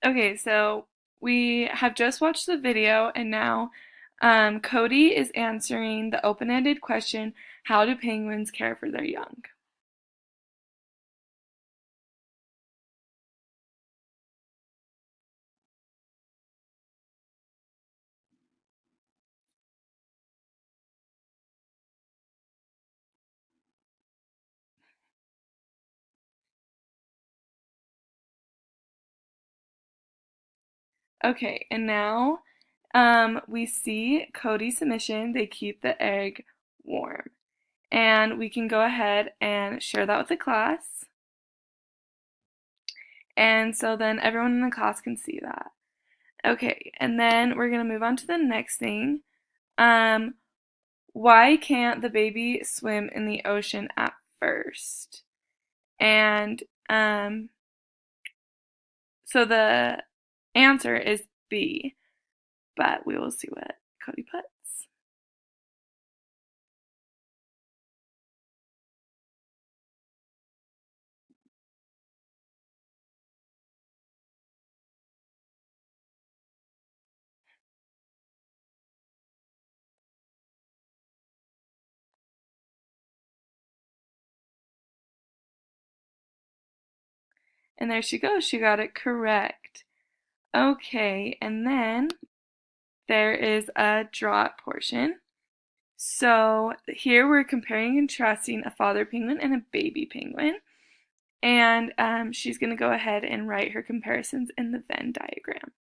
Okay, so we have just watched the video and now Cody is answering the open-ended question, how do penguins care for their young? Okay, and now we see Cody's submission, they keep the egg warm. And we can go ahead and share that with the class. And so then everyone in the class can see that. Okay, and then we're going to move on to the next thing. Um, why can't the baby swim in the ocean at first? And so the answer is B, but we will see what Cody puts. And there she goes, she got it correct. Okay, and then there is a draw it portion. So here we're comparing and contrasting a father penguin and a baby penguin. And she's going to go ahead and write her comparisons in the Venn diagram.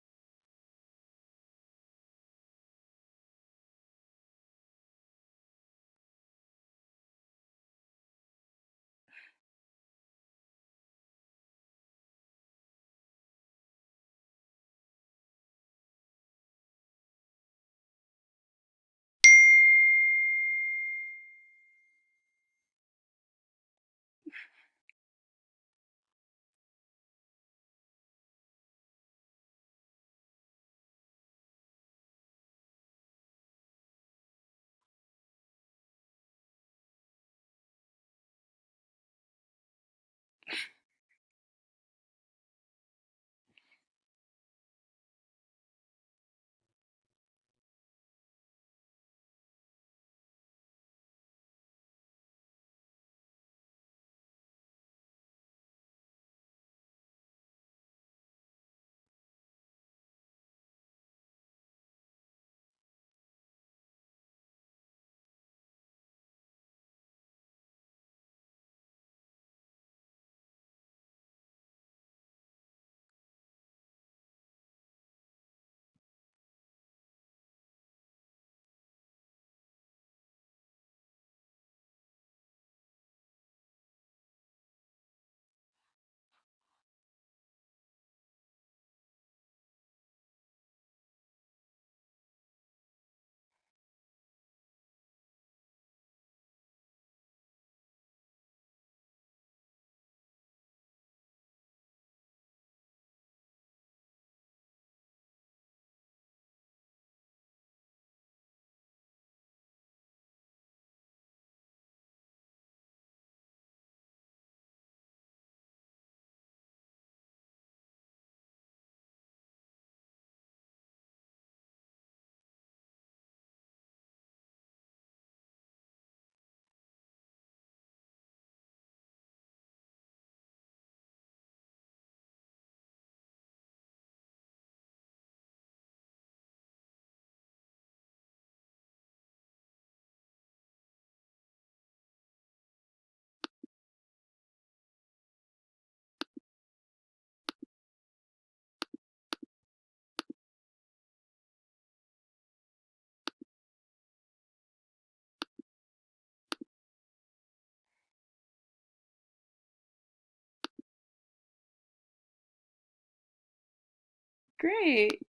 Great.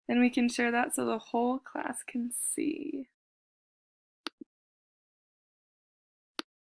Then we can share that so the whole class can see.